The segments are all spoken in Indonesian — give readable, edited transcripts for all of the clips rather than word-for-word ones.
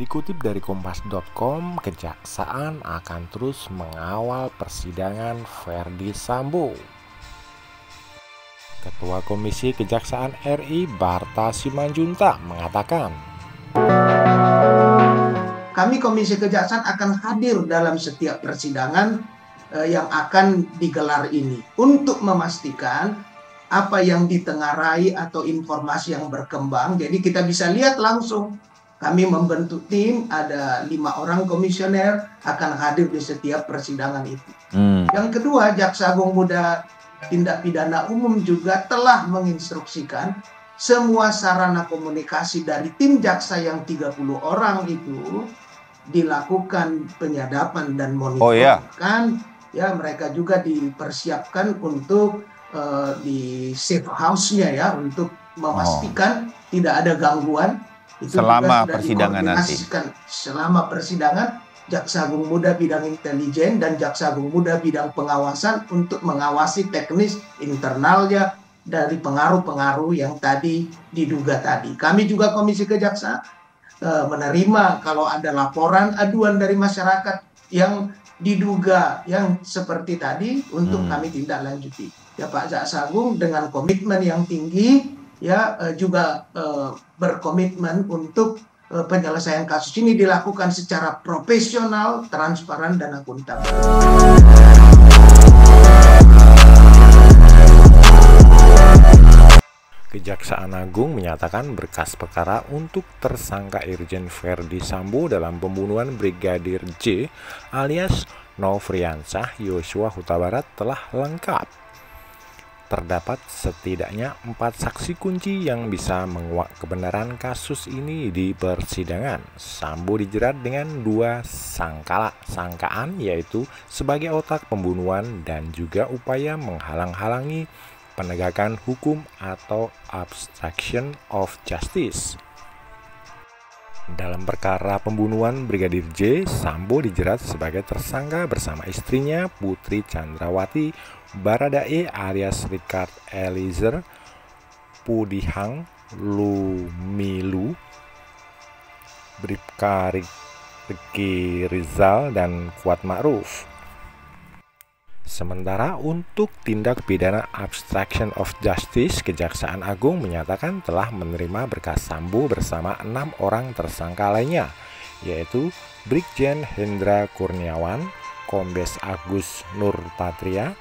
Dikutip dari kompas.com, Kejaksaan akan terus mengawal persidangan Verdi Sambo. Ketua Komisi Kejaksaan RI Barta Simanjuntak mengatakan, kami Komisi Kejaksaan akan hadir dalam setiap persidangan yang akan digelar ini untuk memastikan apa yang ditengarai atau informasi yang berkembang. Jadi kita bisa lihat langsung. Kami membentuk tim, ada 5 orang komisioner akan hadir di setiap persidangan itu. Yang kedua, Jaksa Agung Muda Tindak Pidana Umum juga telah menginstruksikan semua sarana komunikasi dari tim jaksa yang 30 orang itu dilakukan penyadapan dan monitoring. Ya, mereka juga dipersiapkan untuk di safe house-nya ya, untuk memastikan tidak ada gangguan. Itu selama persidangan nanti. Selama persidangan, Jaksa Agung Muda bidang intelijen dan Jaksa Agung Muda bidang pengawasan untuk mengawasi teknis internalnya dari pengaruh-pengaruh yang tadi diduga tadi. Kami juga Komisi Kejaksaan menerima kalau ada laporan aduan dari masyarakat yang diduga yang seperti tadi untuk kami tindak lanjuti. Ya, Pak Jaksa Agung dengan komitmen yang tinggi ya juga berkomitmen untuk penyelesaian kasus ini dilakukan secara profesional, transparan, dan akuntabel. Kejaksaan Agung menyatakan berkas perkara untuk tersangka Irjen Verdi Sambo dalam pembunuhan Brigadir J alias Nofriansah Yosua Huta Barat telah lengkap. Terdapat setidaknya 4 saksi kunci yang bisa menguak kebenaran kasus ini di persidangan. Sambo dijerat dengan 2 sangkaan, yaitu sebagai otak pembunuhan dan juga upaya menghalang-halangi penegakan hukum atau obstruction of justice. Dalam perkara pembunuhan Brigadir J, Sambo dijerat sebagai tersangka bersama istrinya Putri Chandrawati, Baradae alias Richard Eliezer, Pudihang Lumilu, Bribka Riki Rizal, dan Kuat Ma'ruf. Sementara untuk tindak pidana obstruction of justice, Kejaksaan Agung menyatakan telah menerima berkas Sambo bersama 6 orang tersangka lainnya, yaitu Brigjen Hendra Kurniawan, Kombes Agus Nurpatria,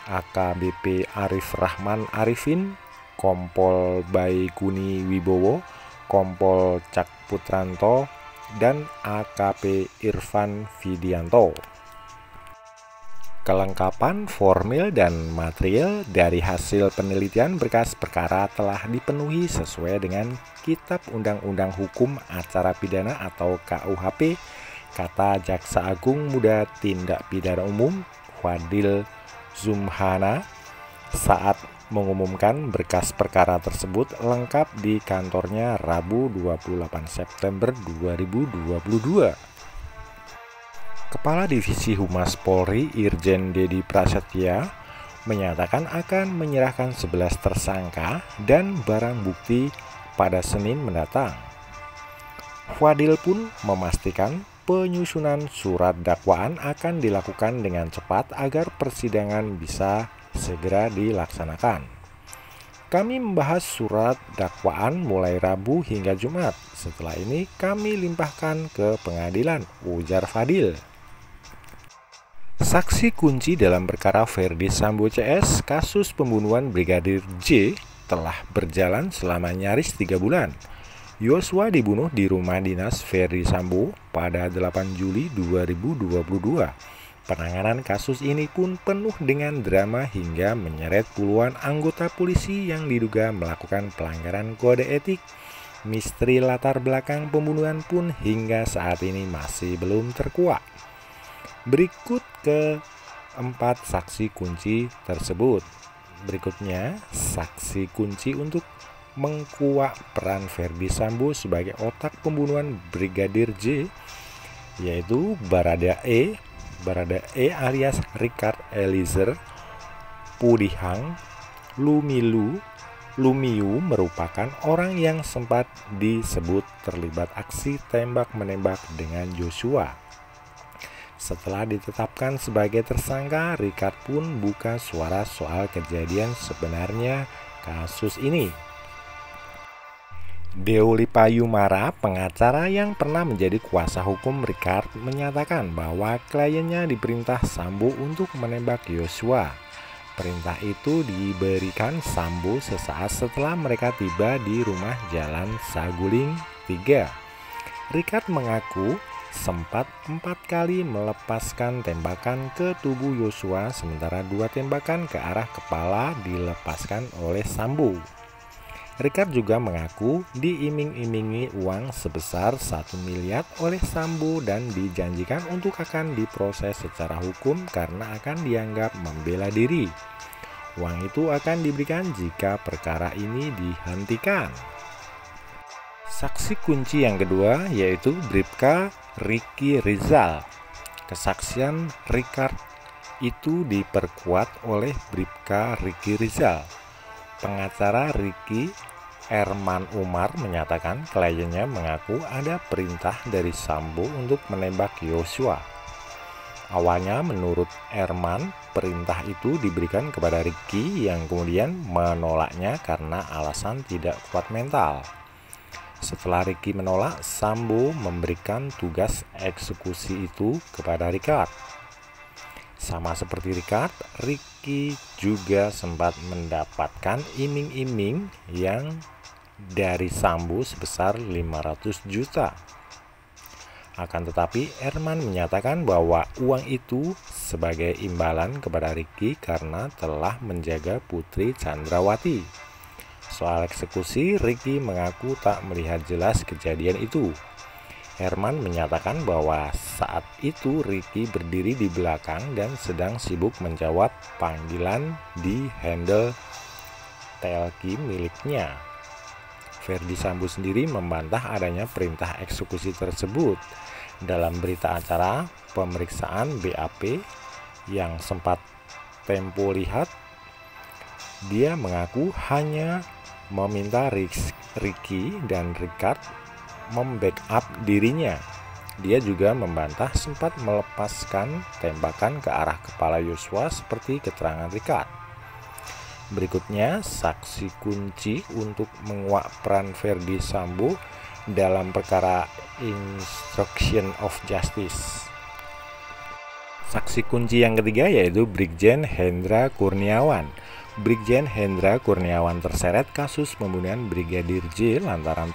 AKBP Arif Rahman Arifin, Kompol Baikuni Wibowo, Kompol Cak Putranto, dan AKP Irfan Vidianto. Kelengkapan formil dan material dari hasil penelitian berkas perkara telah dipenuhi sesuai dengan Kitab Undang-Undang Hukum Acara Pidana atau KUHP, kata Jaksa Agung Muda Tindak Pidana Umum Fadil Zumhana saat mengumumkan berkas perkara tersebut lengkap di kantornya Rabu 28 September 2022. Kepala Divisi Humas Polri Irjen Dedi Prasetya menyatakan akan menyerahkan 11 tersangka dan barang bukti pada Senin mendatang. Fadil pun memastikan penyusunan surat dakwaan akan dilakukan dengan cepat agar persidangan bisa segera dilaksanakan. Kami membahas surat dakwaan mulai Rabu hingga Jumat. Setelah ini kami limpahkan ke pengadilan, ujar Fadil. Saksi kunci dalam perkara Verdi Sambo CS kasus pembunuhan Brigadir J telah berjalan selama nyaris 3 bulan. Yosua dibunuh di rumah dinas Verdi Sambo pada 8 Juli 2022. Penanganan kasus ini pun penuh dengan drama hingga menyeret puluhan anggota polisi yang diduga melakukan pelanggaran kode etik. Misteri latar belakang pembunuhan pun hingga saat ini masih belum terkuak. Berikut ke-4 saksi kunci tersebut. Berikutnya, saksi kunci untuk mengkuak peran Verdi Sambo sebagai otak pembunuhan Brigadir J, yaitu Baradae alias Richard Eliezer, Pudihang Lumilu, Lumiu merupakan orang yang sempat disebut terlibat aksi tembak-menembak dengan Joshua. Setelah ditetapkan sebagai tersangka, Richard pun buka suara soal kejadian sebenarnya kasus ini. Deoli Payumara, pengacara yang pernah menjadi kuasa hukum Richard, menyatakan bahwa kliennya diperintah Sambo untuk menembak Joshua. Perintah itu diberikan Sambo sesaat setelah mereka tiba di rumah Jalan Saguling 3. Richard mengaku sempat 4 kali melepaskan tembakan ke tubuh Joshua, sementara 2 tembakan ke arah kepala dilepaskan oleh Sambo. Richard juga mengaku diiming-imingi uang sebesar 1 miliar oleh Sambo dan dijanjikan untuk akan diproses secara hukum karena akan dianggap membela diri. Uang itu akan diberikan jika perkara ini dihentikan. Saksi kunci yang kedua yaitu Bribka Ricky Rizal. Kesaksian Richard itu diperkuat oleh Bribka Ricky Rizal. Pengacara Ricky, Erman Umar, menyatakan kliennya mengaku ada perintah dari Sambo untuk menembak Joshua. Awalnya menurut Erman, perintah itu diberikan kepada Ricky yang kemudian menolaknya karena alasan tidak kuat mental. Setelah Ricky menolak, Sambo memberikan tugas eksekusi itu kepada Richard. Sama seperti Richard, Ricky juga sempat mendapatkan iming-iming yang dari Sambo sebesar 500 juta. Akan tetapi, Erman menyatakan bahwa uang itu sebagai imbalan kepada Ricky karena telah menjaga Putri Chandrawati. Soal eksekusi, Ricky mengaku tak melihat jelas kejadian itu. Herman menyatakan bahwa saat itu Ricky berdiri di belakang dan sedang sibuk menjawab panggilan di handle telki miliknya. Ferdi Sambo sendiri membantah adanya perintah eksekusi tersebut. Dalam berita acara pemeriksaan BAP yang sempat Tempo lihat, dia mengaku hanya meminta Ricky dan Richard membackup dirinya. Dia juga membantah sempat melepaskan tembakan ke arah kepala Joshua seperti keterangan Richard. Berikutnya, saksi kunci untuk menguak peran Ferdi Sambo dalam perkara obstruction of justice. Saksi kunci yang ketiga yaitu Brigjen Hendra Kurniawan. Brigjen Hendra Kurniawan terseret kasus pembunuhan Brigadir J lantaran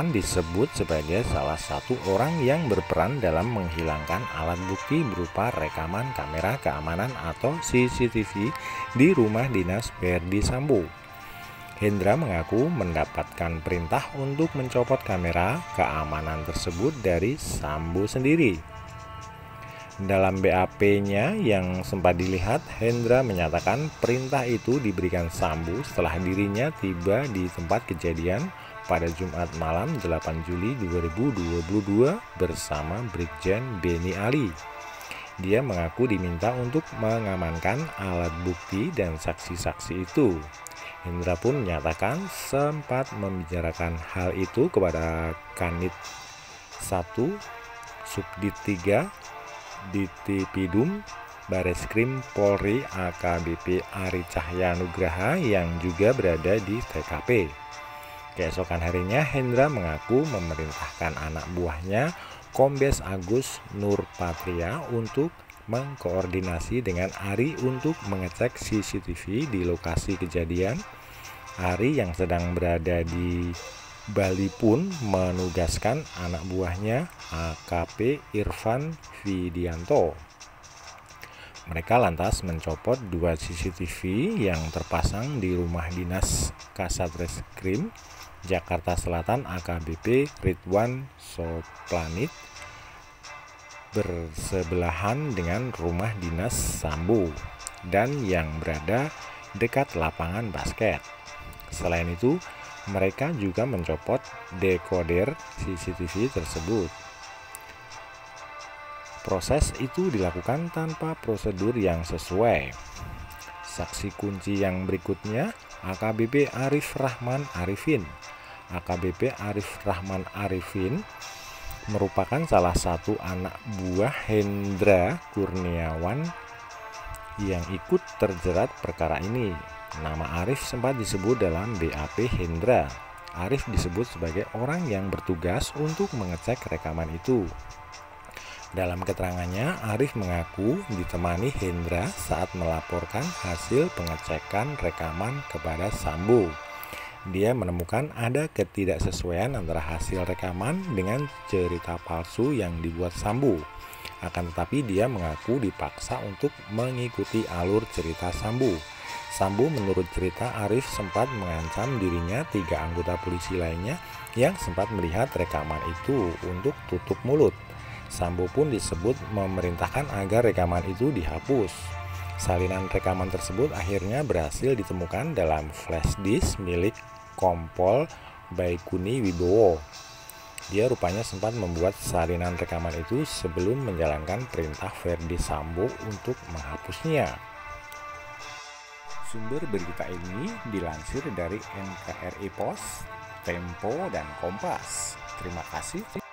disebut sebagai salah satu orang yang berperan dalam menghilangkan alat bukti berupa rekaman kamera keamanan atau CCTV di rumah dinas Ferdi Sambo. Hendra mengaku mendapatkan perintah untuk mencopot kamera keamanan tersebut dari Sambo sendiri. Dalam BAP-nya yang sempat dilihat, Hendra menyatakan perintah itu diberikan Sambo setelah dirinya tiba di tempat kejadian pada Jumat malam 8 Juli 2022 bersama Brigjen Beni Ali. Dia mengaku diminta untuk mengamankan alat bukti dan saksi-saksi itu. Hendra pun menyatakan sempat membicarakan hal itu kepada Kanit 1 Subdit 3 Ditipidum Bareskrim Polri AKBP Ari Cahyanugraha yang juga berada di TKP. Keesokan harinya, Hendra mengaku memerintahkan anak buahnya Kombes Agus Nurpatria untuk mengkoordinasi dengan Ari untuk mengecek CCTV di lokasi kejadian. Ari yang sedang berada di Bali pun menugaskan anak buahnya AKP Irfan Widianto. Mereka lantas mencopot 2 CCTV yang terpasang di rumah dinas Kasatreskrim Jakarta Selatan AKBP Ridwan Soplanit bersebelahan dengan rumah dinas Sambo dan yang berada dekat lapangan basket. Selain itu, mereka juga mencopot dekoder CCTV tersebut. Proses itu dilakukan tanpa prosedur yang sesuai. Saksi kunci yang berikutnya AKBP Arif Rahman Arifin. AKBP Arif Rahman Arifin merupakan salah satu anak buah Hendra Kurniawan yang ikut terjerat perkara ini. Nama Arif sempat disebut dalam BAP Hendra. Arif disebut sebagai orang yang bertugas untuk mengecek rekaman itu. Dalam keterangannya, Arif mengaku ditemani Hendra saat melaporkan hasil pengecekan rekaman kepada Sambo. Dia menemukan ada ketidaksesuaian antara hasil rekaman dengan cerita palsu yang dibuat Sambo. Akan tetapi dia mengaku dipaksa untuk mengikuti alur cerita Sambo. Sambo menurut cerita Arif sempat mengancam dirinya 3 anggota polisi lainnya yang sempat melihat rekaman itu untuk tutup mulut. Sambo pun disebut memerintahkan agar rekaman itu dihapus. Salinan rekaman tersebut akhirnya berhasil ditemukan dalam flash disk milik Kompol Baikuni Wibowo. Dia rupanya sempat membuat salinan rekaman itu sebelum menjalankan perintah Verdi Sambo untuk menghapusnya. Sumber berita ini dilansir dari NKRI Pos, Tempo, dan Kompas. Terima kasih.